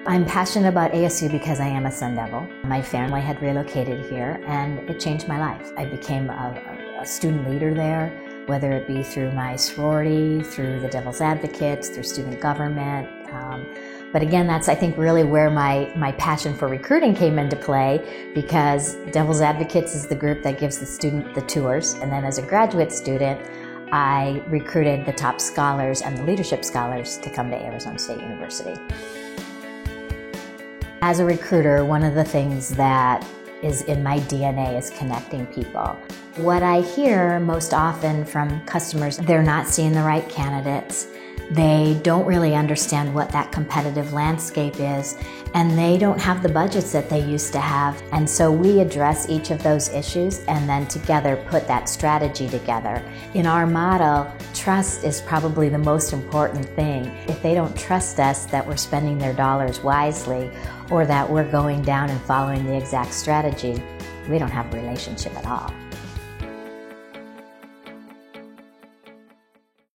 I'm passionate about ASU because I am a Sun Devil. My family had relocated here and it changed my life. I became a student leader there, whether it be through my sorority, through the Devil's Advocates, through student government. But again, that's, I think, really where my passion for recruiting came into play, because Devil's Advocates is the group that gives the student the tours. And then as a graduate student, I recruited the top scholars and the leadership scholars to come to Arizona State University. As a recruiter, one of the things that is in my DNA is connecting people. What I hear most often from customers, they're not seeing the right candidates. They don't really understand what that competitive landscape is, and they don't have the budgets that they used to have. And so we address each of those issues and then together put that strategy together. In our model, trust is probably the most important thing. If they don't trust us that we're spending their dollars wisely or that we're going down and following the exact strategy, we don't have a relationship at all.